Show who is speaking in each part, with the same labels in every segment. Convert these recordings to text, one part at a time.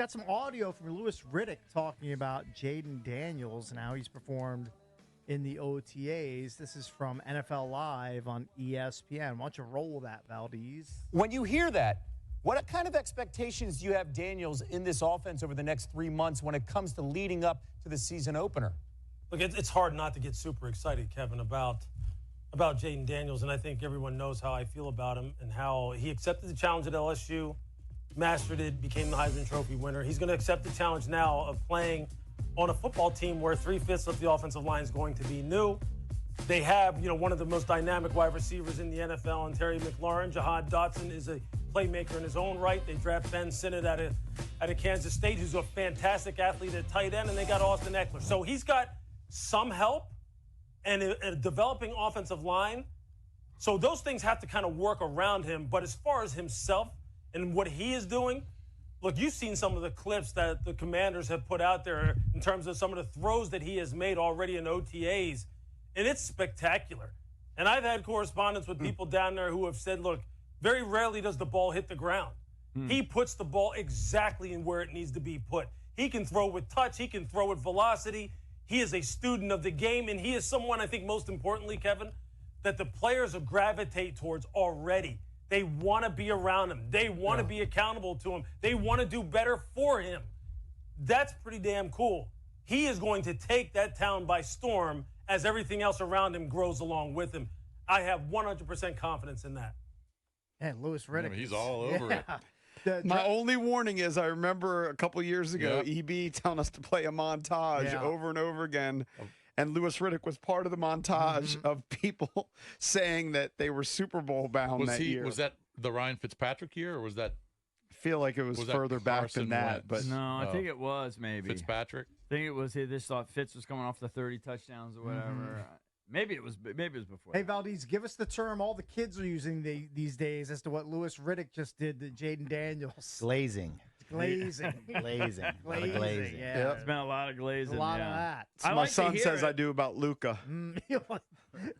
Speaker 1: got some audio from Louis Riddick talking about Jayden Daniels and how he's performed in the OTAs. This is from NFL Live on ESPN. Why don't you roll that, Valdez?
Speaker 2: When you hear that, what kind of expectations do you have Daniels in this offense over the next 3 months when it comes to leading up to the season opener?
Speaker 3: Look, it's hard not to get super excited, Kevin, about Jayden Daniels, and I think everyone knows how I feel about him and how he accepted the challenge at LSU, mastered it, became the Heisman Trophy winner. He's going to accept the challenge now of playing on a football team where 3/5 of the offensive line is going to be new. They have, one of the most dynamic wide receivers in the NFL, and Terry McLaurin. Jahan Dotson is a playmaker in his own right. They draft Ben Sinnott out of Kansas State, who's a fantastic athlete at tight end, and they got Austin Eckler. So he's got some help and a developing offensive line. So those things have to kind of work around him. But as far as himself and what he is doing, look, you've seen some of the clips that the Commanders have put out there in terms of some of the throws that he has made already in OTAs, and it's spectacular. And I've had correspondence with people down there who have said, look, very rarely does the ball hit the ground. He puts the ball exactly in where it needs to be put. He can throw with touch. He can throw with velocity. He is a student of the game, and he is someone, I think most importantly, Kevin, that the players will gravitate towards already. They want to be around him. They want to be accountable to him. They want to do better for him. That's pretty damn cool. He is going to take that town by storm as everything else around him grows along with him. I have 100% confidence in that.
Speaker 1: And Louis Riddick.
Speaker 4: He's all over it.
Speaker 5: My only warning is I remember a couple years ago, EB telling us to play a montage over and over again. And Louis Riddick was part of the montage of people saying that they were Super Bowl bound that year.
Speaker 4: Was that the Ryan Fitzpatrick year, or was that?
Speaker 5: I feel like it was further back than that. But
Speaker 6: no, I think it was maybe
Speaker 4: Fitzpatrick.
Speaker 6: I think it was. They just thought Fitz was coming off the 30 touchdowns or whatever. Maybe it was before.
Speaker 1: Hey, Valdez, give us the term all the kids are using these days as to what Louis Riddick just did to Jayden Daniels.
Speaker 7: Glazing.
Speaker 1: Glazing.
Speaker 7: Glazing.
Speaker 1: Glazing. Yeah.
Speaker 6: It's been a lot of glazing.
Speaker 1: A lot of that.
Speaker 5: My son says I do about Luca.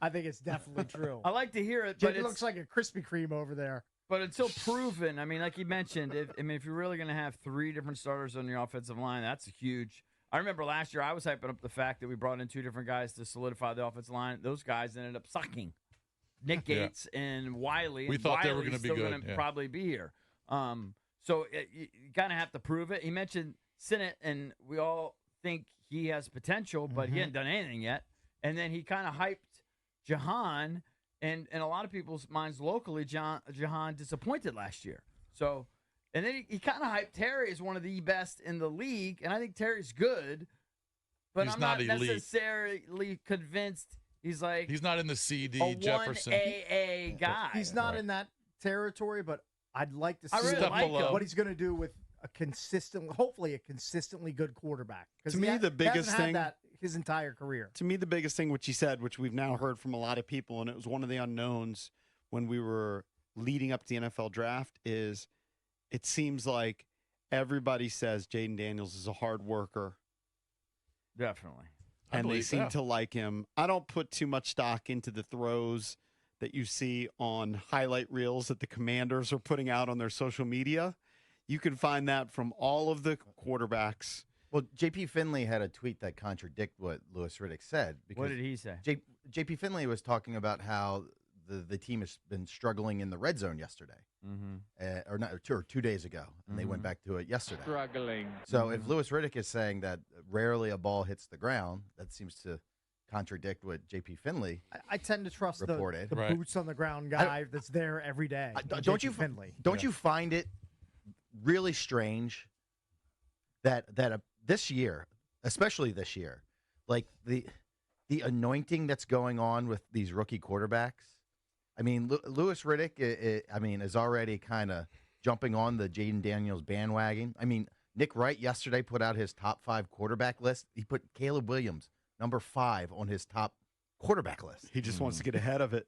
Speaker 1: I think it's definitely true.
Speaker 6: I like to hear it,
Speaker 1: but it looks like a Krispy Kreme over there.
Speaker 6: But until proven, I mean, like you mentioned, if you're really going to have 3 different starters on your offensive line, that's huge. I remember last year I was hyping up the fact that we brought in 2 different guys to solidify the offensive line. Those guys ended up sucking. Nick Gates and Wiley.
Speaker 4: We thought they were going to be good.
Speaker 6: Going to probably be here. So you kind of have to prove it. He mentioned Sinnott, and we all think he has potential, but he hasn't done anything yet. And then he kind of hyped Jahan, and in a lot of people's minds locally, Jahan disappointed last year. So. And then he kind of hyped Terry as one of the best in the league, and I think Terry's good, but I'm not necessarily convinced he's
Speaker 4: not in the CD
Speaker 6: a
Speaker 4: Jefferson
Speaker 6: 1AA guy.
Speaker 1: He's not in that territory, but I'd like to see what he's going to do with hopefully a consistently good quarterback.
Speaker 5: To me, the biggest thing
Speaker 1: that his entire career.
Speaker 5: To me, the biggest thing, which he said, which we've now heard from a lot of people, and it was one of the unknowns when we were leading up to the NFL draft, is it seems like everybody says Jayden Daniels is a hard worker.
Speaker 6: Definitely.
Speaker 5: And they seem to like him. I don't put too much stock into the throws that you see on highlight reels that the Commanders are putting out on their social media. You can find that from all of the quarterbacks.
Speaker 7: Well, J.P. Finley had a tweet that contradicted what Louis Riddick said.
Speaker 6: What did he say?
Speaker 7: J.P. Finley was talking about how the team has been struggling in the red zone yesterday. Or not, 2 days ago, and they went back to it yesterday.
Speaker 8: Struggling.
Speaker 7: So if Louis Riddick is saying that rarely a ball hits the ground, that seems to contradict what J.P. Finley
Speaker 1: I tend to trust
Speaker 7: reported.
Speaker 1: the boots on the ground guy that's there every day.
Speaker 7: Don't you find it really strange that this year, especially this year, like the anointing that's going on with these rookie quarterbacks? I mean, Louis Riddick, is already kind of jumping on the Jayden Daniels bandwagon. I mean, Nick Wright yesterday put out his top 5 quarterback list. He put Caleb Williams, number 5, on his top quarterback list.
Speaker 5: He just wants to get ahead of it.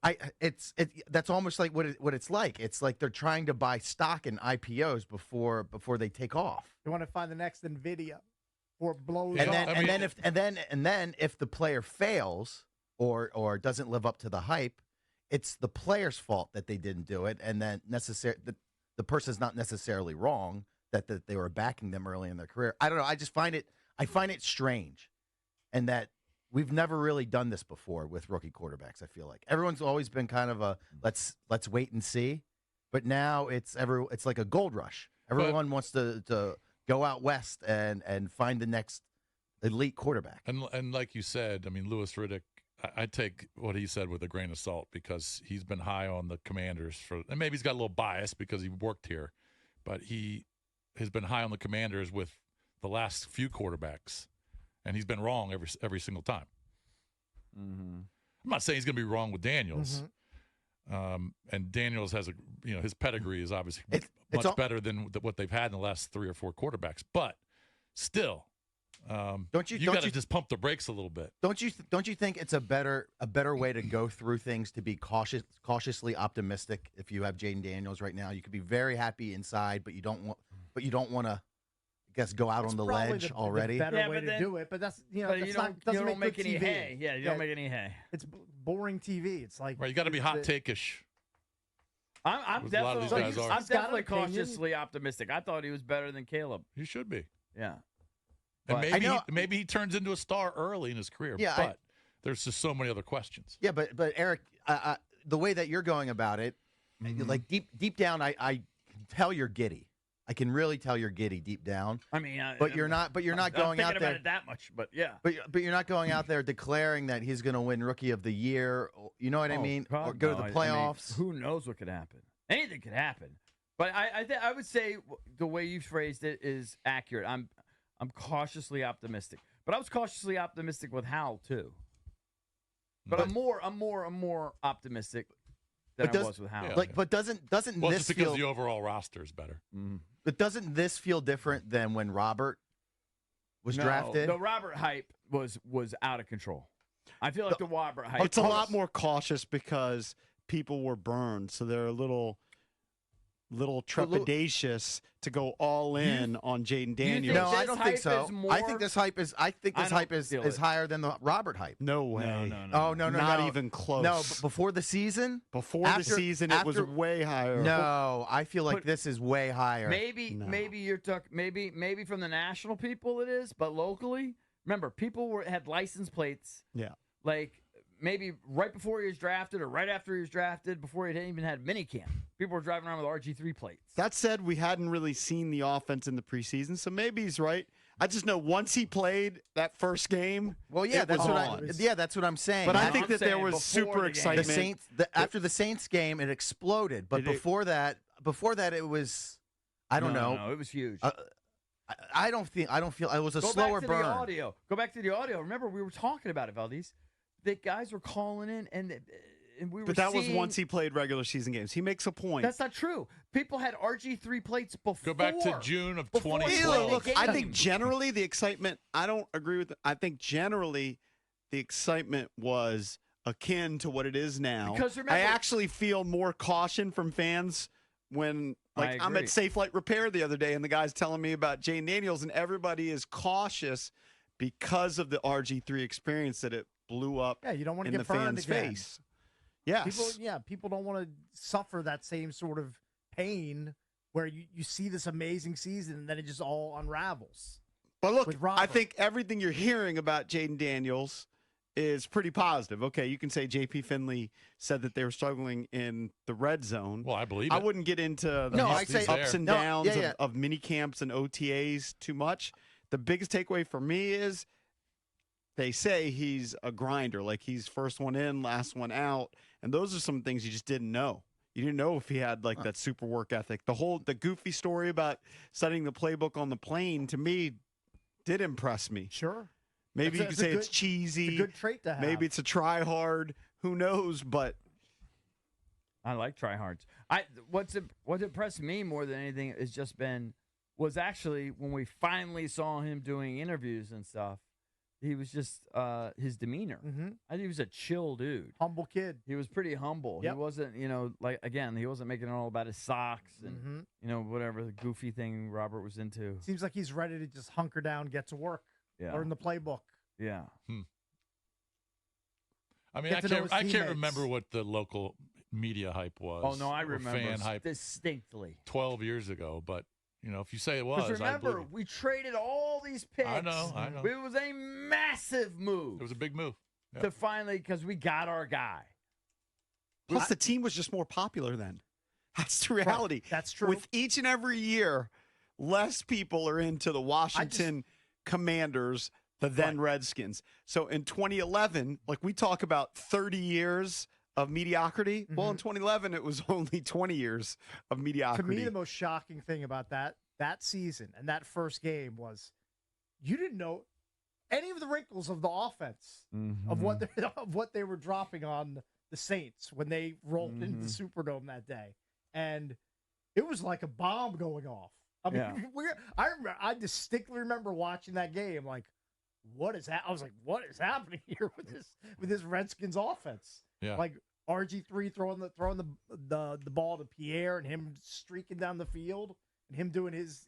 Speaker 7: That's almost like what it's like. It's like they're trying to buy stock in IPOs before they take off.
Speaker 1: You want to find the next NVIDIA or it blows
Speaker 7: and
Speaker 1: up.
Speaker 7: then if the player fails or doesn't live up to the hype, it's the player's fault that they didn't do it, and then the person's not necessarily wrong. that they were backing them early in their career. I don't know. I find it strange, and that we've never really done this before with rookie quarterbacks. I feel like everyone's always been kind of a let's wait and see, but now it's like a gold rush. Everyone wants to go out west and find the next elite quarterback.
Speaker 4: And like you said, I mean, Louis Riddick, I take what he said with a grain of salt because he's been high on the Commanders and maybe he's got a little bias because he worked here, but he has been high on the Commanders with the last few quarterbacks, and he's been wrong every single time.
Speaker 6: Mm-hmm.
Speaker 4: I'm not saying he's going to be wrong with Daniels. And Daniels has his pedigree is obviously much better than what they've had in the last 3 or 4 quarterbacks, but still. You got to just pump the brakes a little bit.
Speaker 7: Don't you think it's a better way to go through things, to be cautiously optimistic? If you have Jayden Daniels right now, you could be very happy inside, but you don't want to, I guess, go out on the ledge already.
Speaker 1: The better way to do it, but that's
Speaker 6: you don't make any hay. Yeah, you don't make any hay.
Speaker 1: It's boring TV. It's like
Speaker 4: you got to be hot take-ish.
Speaker 6: I'm definitely cautiously optimistic. I thought he was better than Caleb.
Speaker 4: He should be.
Speaker 6: Yeah.
Speaker 4: And maybe he turns into a star early in his career.
Speaker 7: Yeah,
Speaker 4: but there's just so many other questions.
Speaker 7: Yeah, but Eric, the way that you're going about it, like deep down, I can tell you're giddy. I can really tell you're giddy deep down.
Speaker 6: I mean,
Speaker 7: but you're not going out there
Speaker 6: about it that much. But yeah,
Speaker 7: but you're not going out there declaring that he's going to win Rookie of the Year. You know what I mean? Or go to the playoffs.
Speaker 6: Who knows what could happen? Anything could happen. But I would say the way you phrased it is accurate. I'm cautiously optimistic, but I was cautiously optimistic with Howell too. But I'm more optimistic than I was with Howell.
Speaker 7: Yeah. But doesn't this
Speaker 4: just because the overall roster is better?
Speaker 6: Mm-hmm.
Speaker 7: But doesn't this feel different than when Robert was drafted?
Speaker 6: The Robert hype was out of control. I feel like the Robert hype.
Speaker 5: It's a lot more cautious because people were burned, so they're a little trepidatious to go all in on Jayden Daniels.
Speaker 7: No, I don't think so. I think this hype is higher than the Robert hype.
Speaker 5: No way.
Speaker 6: No.
Speaker 7: Oh, no.
Speaker 5: Not even close.
Speaker 7: No, before the season?
Speaker 5: The season, it was way higher.
Speaker 7: No, I feel like this is way higher.
Speaker 6: Maybe you're talking. Maybe from the national people it is, but locally, remember, people had license plates.
Speaker 5: Yeah.
Speaker 6: Like maybe right before he was drafted or right after he was drafted, before he had even had minicamp. People were driving around with RG3 plates.
Speaker 5: That said, we hadn't really seen the offense in the preseason, so maybe he's right. I just know once he played that first game, that's what I'm saying.
Speaker 7: But
Speaker 5: I think that there was super excitement.
Speaker 7: After the Saints game, it exploded. But before that, it was, I don't know.
Speaker 6: No, it was huge.
Speaker 7: I don't feel it was a slower burn.
Speaker 6: Go back to the audio. Remember, we were talking about it, Valdez. The guys were calling in, and we were.
Speaker 5: But that was once he played regular season games. He makes a point.
Speaker 6: That's not true. People had RG3 plates before.
Speaker 4: Go back to June of 2012.
Speaker 5: Look, I think generally the excitement. I don't agree with. I think generally the excitement was akin to what it is now.
Speaker 6: Because remember,
Speaker 5: I actually feel more caution from fans when, like, I'm at Safe Light Repair the other day, and the guy's telling me about Jayden Daniels, and everybody is cautious because of the RG3 experience that it blew up.
Speaker 1: Yeah, you don't want to
Speaker 5: in
Speaker 1: get
Speaker 5: the
Speaker 1: burned
Speaker 5: fans'
Speaker 1: again.
Speaker 5: face. Yes.
Speaker 1: People don't want to suffer that same sort of pain where you see this amazing season and then it just all unravels.
Speaker 5: But look, I think everything you're hearing about Jayden Daniels is pretty positive. Okay, you can say J.P. Finley said that they were struggling in the red zone.
Speaker 4: Well, I believe it.
Speaker 5: I wouldn't get into the ups and downs of mini camps and OTAs too much. The biggest takeaway for me is they say he's a grinder, like he's first one in, last one out. And those are some things you just didn't know. You didn't know if he had like that super work ethic. The goofy story about studying the playbook on the plane, to me, did impress me.
Speaker 1: Sure.
Speaker 5: Maybe you could say it's cheesy.
Speaker 1: It's a good trait to have.
Speaker 5: Maybe it's a try hard. Who knows? But
Speaker 6: I like try hards. What impressed me more than anything was actually when we finally saw him doing interviews and stuff. He was just his demeanor.
Speaker 1: Mm-hmm.
Speaker 6: I think he was a chill dude,
Speaker 1: humble kid.
Speaker 6: He was pretty humble. Yep. He wasn't, he wasn't making it all about his socks and whatever the goofy thing Robert was into.
Speaker 1: Seems like he's ready to just hunker down, get to work, learn the playbook.
Speaker 6: Yeah.
Speaker 4: I mean, I can't remember what the local media hype was.
Speaker 6: Oh no, I remember
Speaker 4: fan hype
Speaker 6: distinctly.
Speaker 4: 12 years ago, but if you say it was,
Speaker 6: Because remember, we traded all these picks.
Speaker 4: I know.
Speaker 6: It was a massive move.
Speaker 4: It was a big move. Yeah.
Speaker 6: To finally, because we got our guy.
Speaker 5: Plus, the team was just more popular then. That's the reality.
Speaker 1: Right. That's true.
Speaker 5: With each and every year, less people are into the Washington Commanders, the then Redskins. So in 2011, like we talk about 30 years of mediocrity. Well, in 2011, it was only 20 years of mediocrity.
Speaker 1: To me, the most shocking thing about that season and that first game was you didn't know any of the wrinkles of the offense of what they were dropping on the Saints when they rolled into the Superdome that day, and it was like a bomb going off. I mean, I distinctly remember watching that game. Like, what is that? I was like, what is happening here with this Redskins offense?
Speaker 4: Yeah,
Speaker 1: like RG3 throwing the ball to Pierre and him streaking down the field and him doing his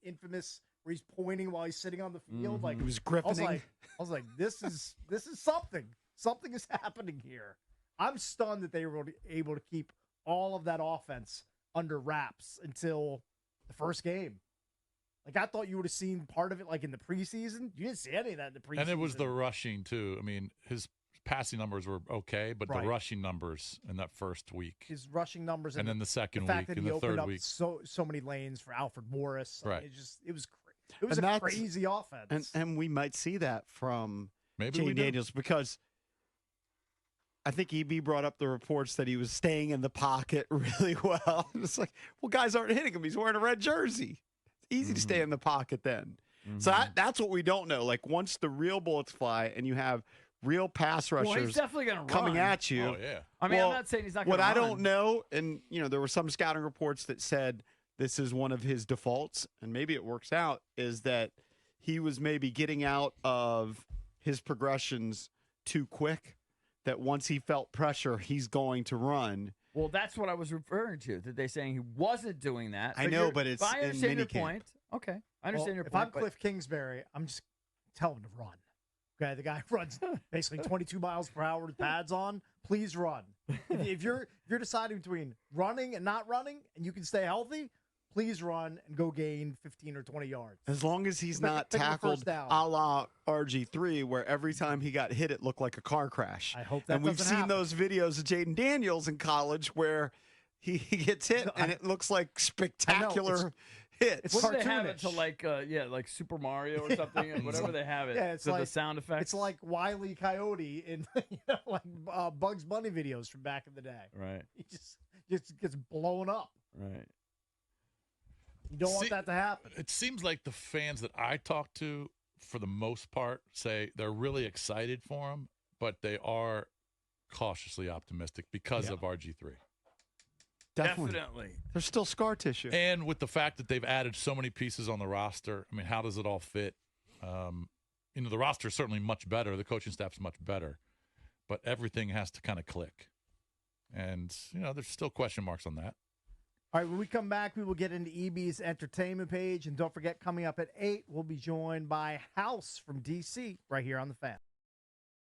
Speaker 1: infamous where he's pointing while he's sitting on the field. Like,
Speaker 5: he was gripping.
Speaker 1: I was like, this is something. Something is happening here. I'm stunned that they were able to keep all of that offense under wraps until the first game. Like, I thought you would have seen part of it, like, in the preseason. You didn't see any of that in the preseason.
Speaker 4: And it was the rushing, too. I mean, his passing numbers were okay, but the rushing numbers in that first week.
Speaker 1: His rushing numbers.
Speaker 4: And then the second
Speaker 1: week and the third week. So many lanes for Alfred Morris.
Speaker 4: Right.
Speaker 1: It was a crazy offense.
Speaker 5: And we might see that from
Speaker 4: Maybe
Speaker 5: Jayden Daniels because I think EB brought up the reports that he was staying in the pocket really well. It's like, well, guys aren't hitting him. He's wearing a red jersey. It's easy to stay in the pocket then. So that's what we don't know. Like, once the real bullets fly and you have real pass rushers
Speaker 6: he's definitely gonna
Speaker 5: coming
Speaker 6: run.
Speaker 5: at you.
Speaker 4: Oh, yeah.
Speaker 6: I mean, I'm not saying he's not going to
Speaker 5: run.
Speaker 6: run.
Speaker 5: What I don't know, and, there were some scouting reports that said this is one of his defaults, and maybe it works out, is that he was maybe getting out of his progressions too quick, that once he felt pressure, he's going to run.
Speaker 6: Well, that's what I was referring to, that they're saying he wasn't doing that.
Speaker 5: I know, but it's
Speaker 6: I
Speaker 5: in
Speaker 6: understand your
Speaker 5: minicamp.
Speaker 6: point. Okay. I understand your
Speaker 1: if
Speaker 6: point.
Speaker 1: I'm Cliff Kingsbury, I'm just telling him to run. Okay, the guy runs basically 22 miles per hour with pads on. Please run. If you're deciding between running and not running, and you can stay healthy, please run and go gain 15 or 20 yards.
Speaker 5: As long as he's not
Speaker 1: pick up the
Speaker 5: tackled
Speaker 1: first down.
Speaker 5: a la RG3, where every time he got hit, it looked like a car crash.
Speaker 1: I hope that
Speaker 5: And we've
Speaker 1: doesn't
Speaker 5: seen
Speaker 1: happen.
Speaker 5: those videos of Jayden Daniels in college where he gets hit, and it looks like spectacular hits.
Speaker 6: What do they have it
Speaker 1: cartoonish.
Speaker 6: to, like Super Mario or something, and whatever they have it.
Speaker 1: Yeah, it's
Speaker 6: to
Speaker 1: like
Speaker 6: the sound effects.
Speaker 1: It's like Wile E. Coyote in Bugs Bunny videos from back in the day.
Speaker 6: Right.
Speaker 1: He just gets blown up.
Speaker 6: Right.
Speaker 1: You don't want that to happen.
Speaker 4: It seems like the fans that I talk to, for the most part, say they're really excited for him, but they are cautiously optimistic because of RG3.
Speaker 6: Definitely.
Speaker 5: There's still scar tissue.
Speaker 4: And with the fact that they've added so many pieces on the roster, I mean, how does it all fit? The roster is certainly much better. The coaching staff's much better. But everything has to kind of click. And, there's still question marks on that.
Speaker 1: All right, when we come back, we will get into EB's entertainment page. And don't forget, coming up at 8, we'll be joined by House from D.C. right here on The Fan.